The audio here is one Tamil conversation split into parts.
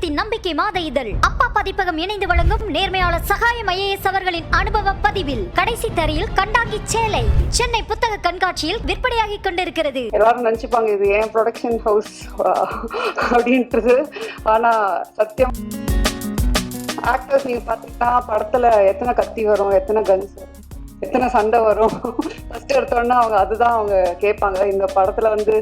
சமுதாயத்தின் நம்பிக்கை மாத இதழ் அப்பா பதிப்பகம் இணைந்து வழங்கும் நேர்மையாளர் சகாயம் IAS அவர்களின் அனுபவ பதிவில் கடைசி தரையில் கண்டாங்கி சேலை சென்னை புத்தக கண்காட்சியில் விற்பனையாகி கொண்டிருக்கிறது. எல்லாரும் நினைச்சுப்பாங்க இது ஏன் ப்ரொடக்ஷன் ஹவுஸ் அப்படின்றது. ஆனா சத்தியம் ஆக்டர்ஸ் நீங்க பாத்தீங்கன்னா படத்துல எத்தனை கத்தி வரும், எத்தனை கன்ஸ் வரும், எத்தனை சண்டை வரும், ஃபர்ஸ்ட் எடுத்தோன்னா அவங்க அதுதான் அவங்க கேட்பாங்க. இந்த படத்துல வந்து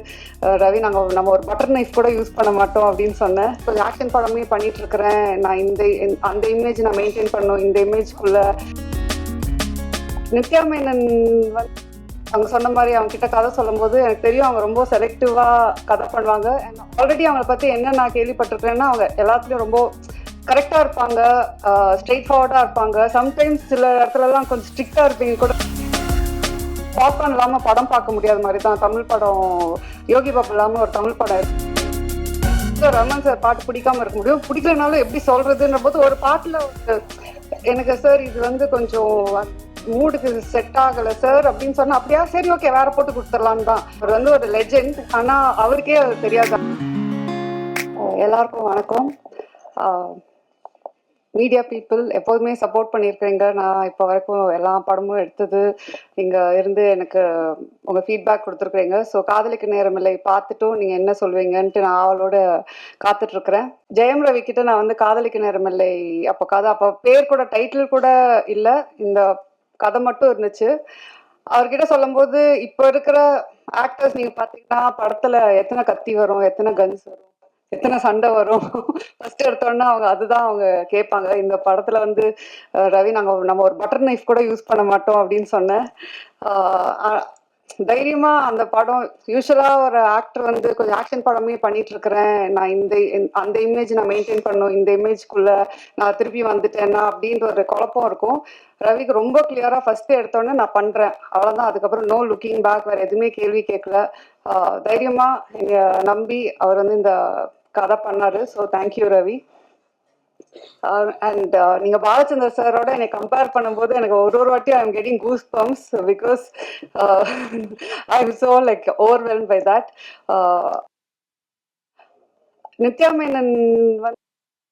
ரவி நம்ம ஒரு பட்டர் நைஃப் கூட யூஸ் பண்ண மாட்டோம் அப்படின்னு சொன்னேன். கொஞ்சம் ஆக்ஷன் படமே பண்ணிட்டு இருக்கிறேன் நான். அந்த இமேஜ் நான் மெயின்டைன் பண்ணணும். இந்த இமேஜ்குள்ள நித்யா மேனன் அவங்க சொன்ன மாதிரி அவங்க கிட்ட கதை சொல்லும் போது எனக்கு தெரியும் அவங்க ரொம்ப செலக்டிவா கதை பண்ணுவாங்க. ஆல்ரெடி அவங்கள பத்தி என்ன நான் கேள்விப்பட்டிருக்கேன்னா அவங்க எல்லாத்துலயும் ரொம்ப கரெக்டா இருப்பாங்க, ஸ்ட்ரெயிட் ஃபார்வர்டா இருப்பாங்க. சம்டைம்ஸ் சில இடத்துலலாம் கொஞ்சம் ஸ்ட்ரிக்டா இருப்பீங்க கூட. பாப்கார்ன் இல்லாம படம் பார்க்க முடியாத மாதிரி தான் தமிழ் படம். யோகி பாபு இல்லாம ஒரு தமிழ் படம் இருக்கு. ரமன் சார் பாட்டு பிடிக்காம இருக்க முடியும். பிடிக்கலனாலும் எப்படி சொல்றதுன்ற போது ஒரு பாட்டுல எனக்கு சார் இது வந்து கொஞ்சம் மூடுக்கு செட் ஆகல சார் அப்படின்னு சொன்னா அப்படியா சரி ஓகே வேற போட்டு கொடுத்துடலான்னு தான். அவர் வந்து ஒரு லெஜெண்ட். ஆனா அவருக்கே அது தெரியாது. எல்லாருக்கும் வணக்கம். மீடியா பீப்புள் எப்போதுமே சப்போர்ட் பண்ணியிருக்கிறீங்க. நான் இப்போ வரைக்கும் எல்லா படமும் எடுத்தது இங்கே இருந்து எனக்கு உங்கள் ஃபீட்பேக் கொடுத்துருக்குறீங்க. ஸோ காதலிக்கு நேரமில்லை பார்த்துட்டும் நீங்கள் என்ன சொல்வீங்கன்ட்டு நான் அவளோட காத்துட்ருக்குறேன். ஜெயம் ரவி கிட்ட நான் வந்து காதலிக்கு நேரமில்லை அப்போ பேர் கூட டைட்டில் கூட இல்லை, இந்த கதை மட்டும் இருந்துச்சு. அவர்கிட்ட சொல்லும்போது இப்போ இருக்கிற ஆக்டர்ஸ் நீங்கள் பார்த்தீங்கன்னா படத்தில் எத்தனை கத்தி வரும், எத்தனை கன்ஸ் வரும், எத்தனை சண்டை வரும், ஃபர்ஸ்ட் எடுத்தோன்னா அவங்க அதுதான் அவங்க கேட்பாங்க. இந்த படத்துல வந்து ரவி நம்ம ஒரு பட்டர் நைஃப் கூட யூஸ் பண்ண மாட்டோம் அப்படின்னு சொன்னேன். தைரியமா அந்த படம் யூஸ்வலா ஒரு ஆக்டர் வந்து கொஞ்சம் ஆக்ஷன் படமே பண்ணிட்டு இருக்கிறேன் நான். அந்த இமேஜ் நான் மெயின்டைன் பண்ணணும். இந்த இமேஜ்குள்ள நான் திருப்பி வந்துட்டேன்னா அப்படின்ற ஒரு குழப்பம் இருக்கும். ரவிக்கு ரொம்ப கிளியரா ஃபர்ஸ்ட் எடுத்தோன்னே நான் பண்றேன் அவ்வளவுதான். அதுக்கப்புறம் நோ லுக்கிங் பேக், வேற எதுவுமே கேள்வி கேட்கல. தைரியமா நீங்க நம்பி அவர் வந்து இந்த கதை பண்ணாரு. So thank you Ravi. அண்ட் நீங்க பாலச்சந்தர் சாரோட என்னை கம்பேர் பண்ணும்போது எனக்கு ஒரு வாட்டி I am getting goose bumps because I am so like overwhelm by that. Nithya Menen வந்து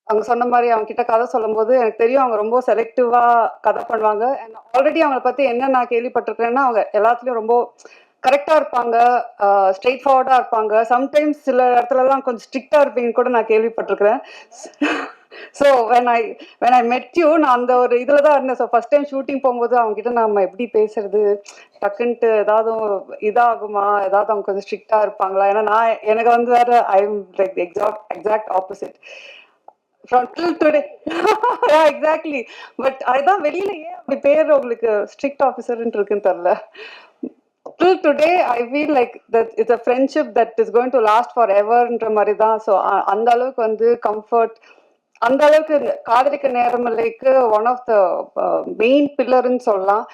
அவங்க சொன்ன மாதிரி அவங்க கிட்ட கதை சொல்லும் போது எனக்கு தெரியும் அவங்க ரொம்ப செலக்டிவா கதை பண்ணுவாங்க. ஆல்ரெடி அவங்கள பத்தி என்ன நான் கேள்விப்பட்டிருக்கிறேன்னா அவங்க எல்லாத்துலயும் ரொம்ப கரெக்டா இருப்பாங்க, ஸ்ட்ரெயிட் ஃபார்வர்டா இருப்பாங்க. சம்டைம்ஸ் சில இடத்துலலாம் கொஞ்சம் ஸ்ட்ரிக்டா இருப்பீங்க கூட நான் கேள்விப்பட்டிருக்கிறேன். ஸோ வென் ஐ மெட் யூ நான் அந்த ஒரு இதில் தான் இருந்தேன். ஸோ ஃபர்ஸ்ட் டைம் ஷூட்டிங் போகும்போது அவங்ககிட்ட நம்ம எப்படி பேசுறது, டக்குன்ட்டு ஏதாவது இதாகுமா, ஏதாவது அவங்க கொஞ்சம் ஸ்ட்ரிக்டா இருப்பாங்களா. ஏன்னா எனக்கு வந்து வேற I am like exact opposite from till today. Exactly. But அதுதான் வெளியில ஏன் அப்படி பேர் உங்களுக்கு ஸ்ட்ரிக்ட் ஆஃபீஸர்ன்னு இருக்குன்னு தெரியல. Till today I feel like that it's a friendship that is going to last forever ன்ற மாதிரி தான். ஸோ அந்த அளவுக்கு வந்து கம்ஃபர்ட், அந்த அளவுக்கு காதலிக்க நேரமில்லைக்கு ஒன் ஆஃப் த மெயின் பில்லர்ன்னு சொல்லலாம்.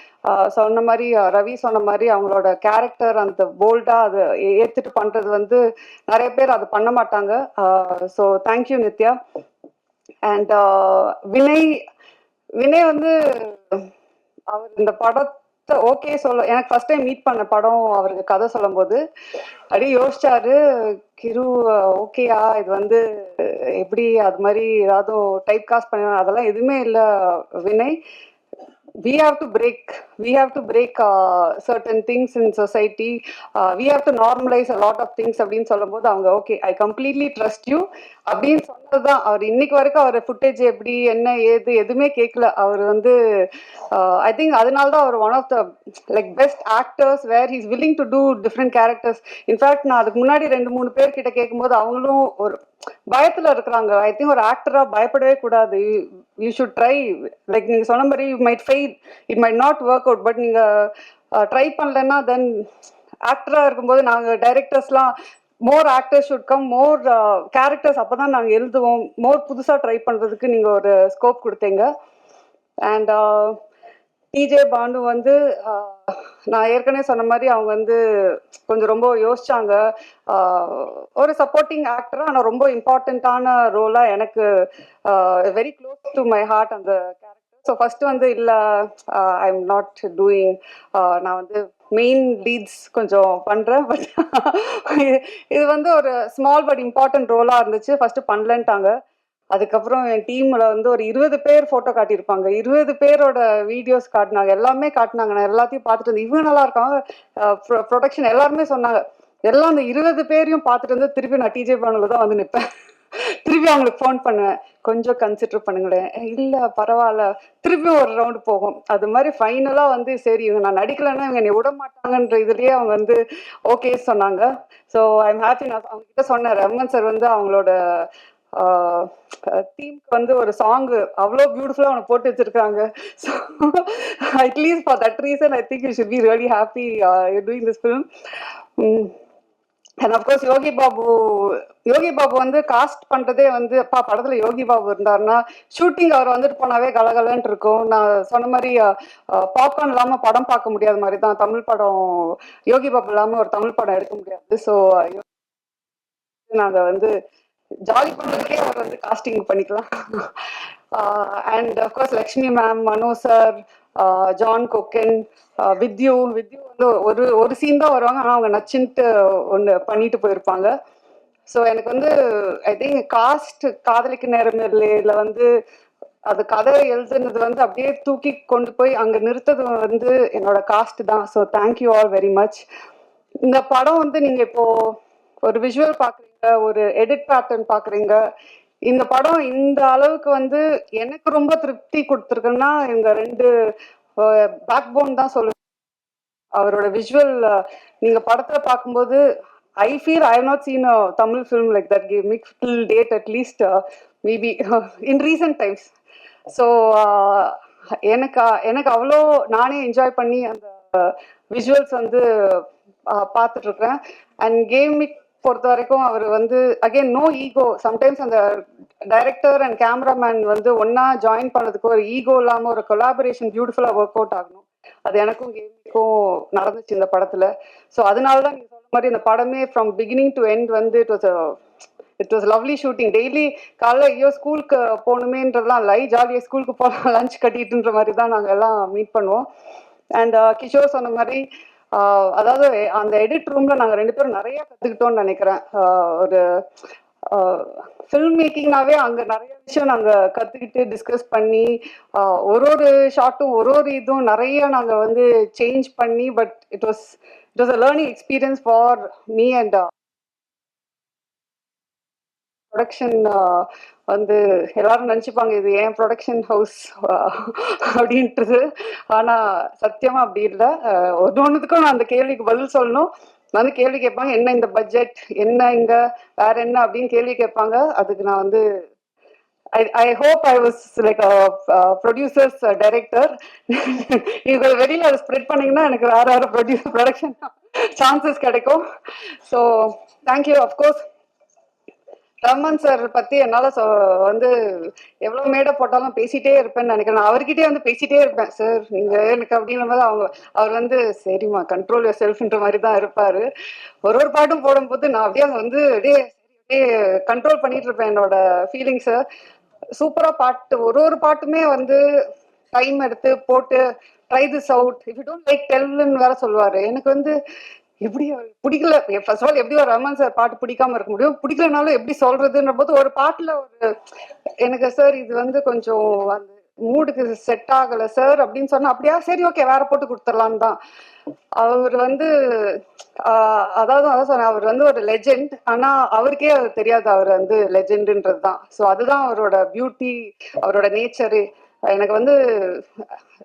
சொன்ன மாதிரி ரவி சொன்ன மாதிரி அவங்களோட கேரக்டர் அந்த போல்டா அதை ஏத்துட்டு பண்றது வந்து நிறைய பேர் அது பண்ண மாட்டாங்க. So thank you Nithya. And Vinay வந்து அவர் இந்த படத்தை ஓகே சொல்ல எனக்கு ஃபர்ஸ்ட் டைம் மீட் பண்ண படம் அவருக்கு கதை சொல்லும் போது அப்படியே யோசிச்சாரு. கிரு ஓகேயா இது வந்து எப்படி அது மாதிரி ஏதாவது டைப் காஸ்ட் பண்ண அதெல்லாம் எதுவுமே இல்லை Vinay. we have to break certain things in society. We have to normalize a lot of things அப்படின்னு சொல்லும் போது அவங்க okay I completely trust you அப்படின்னு சொன்னதுதான். அவர் இன்னைக்கு வரைக்கும் அவர் ஃபுட்டேஜ் எப்படி என்ன ஏது எதுவுமே கேட்கல. அவர் வந்து ஐ திங்க் அதனால்தான் அவர் one of the like best actors where he's willing to do different characters. In fact நான் அதுக்கு முன்னாடி 2-3 பேர் கிட்ட கேட்கும்போது அவங்களும் ஒரு பயத்துல இருக்கிறாங்க. ஐ திங்க் ஒரு ஆக்டரா பயப்படவே கூடாது. You should try. லைக் நீங்க சொன்ன மாதிரி you might fail, it might not work out. But நீங்க ட்ரை பண்ணலன்னா தென் ஆக்டரா இருக்கும்போது நாங்கள் டைரக்டர்ஸ்லாம் more actors should come, more characters அப்போதான் நாங்கள் எழுதுவோம். மோர் புதுசாக ட்ரை பண்ணுறதுக்கு நீங்கள் ஒரு ஸ்கோப் கொடுத்தீங்க. அண்ட் டிஜே பானு வந்து நான் ஏற்கனவே சொன்ன மாதிரி அவங்க வந்து கொஞ்சம் ரொம்ப யோசிச்சாங்க. ஒரு சப்போர்ட்டிங் ஆக்டரா ஆனால் ரொம்ப இம்பார்ட்டண்ட்டான ரோலாக எனக்கு very close to my heart அந்த கேரக்டர். ஸோ ஃபர்ஸ்ட் வந்து இல்லை ஐ எம் நாட் டூயிங், நான் வந்து மெயின் லீட்ஸ் கொஞ்சம் பண்ணுறேன். பட் இது வந்து ஒரு ஸ்மால் பட் இம்பார்ட்டன்ட் ரோலாக இருந்துச்சு. ஃபர்ஸ்ட் பண்ணலன்ட்டாங்க. அதுக்கப்புறம் என் டீம்ல வந்து ஒரு 20 பேர் போட்டோ காட்டியிருப்பாங்க, 20 பேரோட வீடியோஸ் காட்டினாங்க, எல்லாமே காட்டினாங்க. நான் எல்லாத்தையும் பார்த்துட்டு இருந்தேன், இவங்க நல்லா இருக்காங்க, ப்ரொடக்ஷன் எல்லாருமே சொன்னாங்க. எல்லாம் அந்த 20 பேரையும் பார்த்துட்டு வந்து திருப்பி நான் டிஜே பானுல தான் வந்து நிற்பேன். திருப்பி அவங்களுக்கு ஃபோன் பண்ணுவேன், கொஞ்சம் கன்சிடர் பண்ணுங்களேன், இல்லை பரவாயில்ல, திருப்பியும் ஒரு ரவுண்டு போகும். அது மாதிரி ஃபைனலாக வந்து சரி இவங்க நான் நடிக்கலைன்னா இவங்க என்னை விட மாட்டாங்கன்ற இதுலேயே அவங்க வந்து ஓகே சொன்னாங்க. So I am happy. நான் அவங்க கிட்ட சொன்னேன், ரமன் சார் வந்து அவங்களோட தீம்க்கு வந்து ஒரு சாங்கு அவ்வளோ பியூட்டிஃபுல்லாக அவனை போட்டு வச்சிருக்காங்க. So at least for that reason I think you should be really happy doing this film. And of course Yogi Babu வந்து காஸ்ட் பண்ணுறதே வந்து படத்தில் யோகி பாபு இருந்தாருன்னா ஷூட்டிங் அவர் வந்துட்டு போனாவே கலகலன்ட்டு இருக்கும். நான் சொன்ன மாதிரி பாப்கார்ன் இல்லாமல் படம் பார்க்க முடியாத மாதிரி தான் தமிழ் படம், யோகி பாபு இல்லாமல் ஒரு தமிழ் படம் எடுக்க முடியாது. ஸோ நாங்கள் வந்து ஜாலி பண்ணுறதுக்கே அவர் வந்து காஸ்டிங் பண்ணிக்கலாம். And of course Lakshmi ma'am, Mano sir, John Kokken, with you வந்து ஒரு சீன் தான் வருவாங்க, ஆனால் அவங்க நச்சுன்ட்டு ஒன்று பண்ணிட்டு போயிருப்பாங்க. ஸோ எனக்கு வந்து ஐ திங்க் காஸ்ட் காதலிக்கு நேரம் இல்லை வந்து அது கதை எழுதுனது வந்து அப்படியே தூக்கி கொண்டு போய் அங்கே நிறுத்தது வந்து என்னோட காஸ்ட் தான். So thank you all very much. இந்த படம் வந்து நீங்கள் இப்போ ஒரு விஷுவல் பார்க்குறீங்க, ஒரு எடிட் பேட்டர்ன் பார்க்குறீங்க. இந்த படம் இந்த அளவுக்கு வந்து எனக்கு ரொம்ப திருப்தி கொடுத்துருக்குன்னா இந்த 2 பேக் போன் தான் சொல்லுவேன். அவரோட விஷுவல் நீங்க படத்துல பார்க்கும்போது I feel I have not seen a Tamil film like that gave me till date at least maybe in recent times. So எனக்கு அவ்வளோ நானே என்ஜாய் பண்ணி அந்த விஷுவல்ஸ் வந்து பார்த்துட்டு இருக்கேன். அண்ட் கேமிக் பொறுத்த வரைக்கும் அவர் வந்து அகெயின் நோ ஈகோ. சம்டைம்ஸ் அந்த டைரக்டர் அண்ட் கேமராமேன் வந்து ஒன்னா ஜாயின் பண்ணதுக்கு ஒரு ஈகோ இல்லாமல் ஒரு கொலாபரேஷன் பியூட்டிஃபுல்லாக ஒர்க் அவுட் ஆகணும். அது எனக்கும் கேமிக்கும் நடந்துச்சு இந்த படத்துல. ஸோ அதனால தான் நீங்க சொன்ன மாதிரி இந்த படமே ஃப்ரம் பிகினிங் டு எண்ட் வந்து it was lovely shooting. Daily காலைல ஐயோ ஸ்கூலுக்கு போகணுமேன்றதுலாம் லை, ஜாலியாக ஸ்கூலுக்கு போகலாம் லஞ்ச் கட்டிட்டுன்ற மாதிரி தான் நாங்கள் எல்லாம் மீட் பண்ணுவோம். அண்ட் கிஷோர் சொன்ன மாதிரி அதாவது அந்த எடிட் ரூம்ல நாங்கள் 2 பேரும் நிறைய கற்றுக்கிட்டோம்னு நினைக்கிறேன். ஒரு ஃபில்ம் மேக்கிங்னாவே அங்கே நிறைய விஷயம் நாங்கள் கற்றுக்கிட்டு டிஸ்கஸ் பண்ணி ஒரு ஷார்ட்டும் ஒரு இதுவும் நிறைய நாங்கள் வந்து சேஞ்ச் பண்ணி, but it was a learning experience for me and production. வந்து எல்லாரும் நினச்சிப்பாங்க இது ஏன் ப்ரொடக்ஷன் ஹவுஸ் அப்படின்றது. ஆனால் சத்தியமாக அப்படி இல்லை. ஒன்றுத்துக்கும் நான் அந்த கேள்விக்கு பதில் சொல்லணும். வந்து கேள்வி கேட்பாங்க, என்ன இந்த பட்ஜெட், என்ன இங்கே வேற என்ன அப்படின்னு கேள்வி கேட்பாங்க. அதுக்கு நான் வந்து I hope I was like producers director. நீங்கள் வெளியில் அதை ஸ்ப்ரெட் பண்ணிங்கன்னா எனக்கு வேற ப்ரொடக்ஷன் சான்சஸ் கிடைக்கும். So thank you. Of course Raman sir பற்றி என்னால் வந்து எவ்வளோ மேடை போட்டாலும் பேசிகிட்டே இருப்பேன்னு நினைக்கிறேன். நான் அவர்கிட்டே வந்து பேசிகிட்டே இருப்பேன், சார் நீங்கள் எனக்கு அப்படின்ற மாதிரி. அவர் வந்து சரிம்மா கண்ட்ரோல் யுவர் செல்ஃப்ன்ற மாதிரி தான் இருப்பார். ஒரு பாட்டும் போடும்போது நான் அப்படியே வந்து அப்படியே கண்ட்ரோல் பண்ணிட்டு இருப்பேன் என்னோட ஃபீலிங்ஸை. சூப்பராக பாட்டு ஒரு பாட்டுமே வந்து டைம் எடுத்து போட்டு try this out, if you don't like டெல்லுன்னு வேற சொல்லுவார். எனக்கு வந்து எப்படி பிடிக்கல, ஃபர்ஸ்ட் ஆஃப் ஆல் எப்படி ஒரு ரமன் சார் பாட்டு பிடிக்காம இருக்க முடியும், பிடிக்கலனாலும் எப்படி சொல்றதுன்ற போது ஒரு பாட்டுல ஒரு எனக்கு சார் இது வந்து கொஞ்சம் அந்த மூடுக்கு செட் ஆகலை சார் அப்படின்னு சொன்னா, அப்படியா சரி ஓகே வேற போட்டு கொடுத்துடலான்னு தான். அவர் வந்து அதான் சொன்னேன், அவர் வந்து ஒரு லெஜெண்ட். ஆனா அவருக்கே அது தெரியாது அவர் வந்து லெஜெண்டுன்றது தான். ஸோ அதுதான் அவரோட பியூட்டி, அவரோட நேச்சரு. எனக்கு வந்து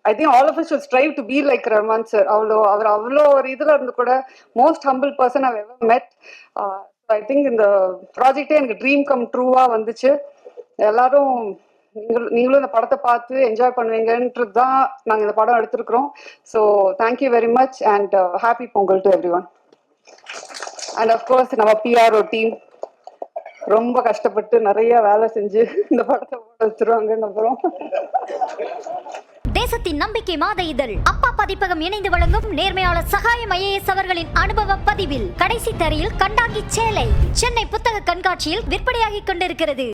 I think all of us should strive to be like Rahman sir. அவர் அவ்வளோ ஒரு இதுல இருந்து கூட most humble person I ever met. I think இந்த ப்ராஜெக்டே எனக்கு ட்ரீம் கம் ட்ரூவா வந்துச்சு. எல்லாரும் நீங்களும் இந்த படத்தை பார்த்து என்ஜாய் பண்ணுவீங்கன்றது தான் நாங்கள் இந்த படம் எடுத்திருக்கிறோம். So thank you very much and happy Pongal to every one. And of course நம்ம பிஆர்ஓ டீம் ரொம்ப கஷ்டப்பட்டு நிறைய வேலை செஞ்சு இந்த படத்தை வச்சிருவாங்கன்னு அப்புறம். தேசத்தின் நம்பிக்கை மாத இதழ் அப்பா பதிப்பகம் இணைந்து வழங்கும் நேர்மையாளர் சகாயம் ஐஏஎஸ் அவர்களின் அனுபவ பதிவில் கடைசி தரையில் கண்டாங்கி சேலை சென்னை புத்தக கண்காட்சியில் விற்பனையாகிக் கொண்டிருக்கிறது.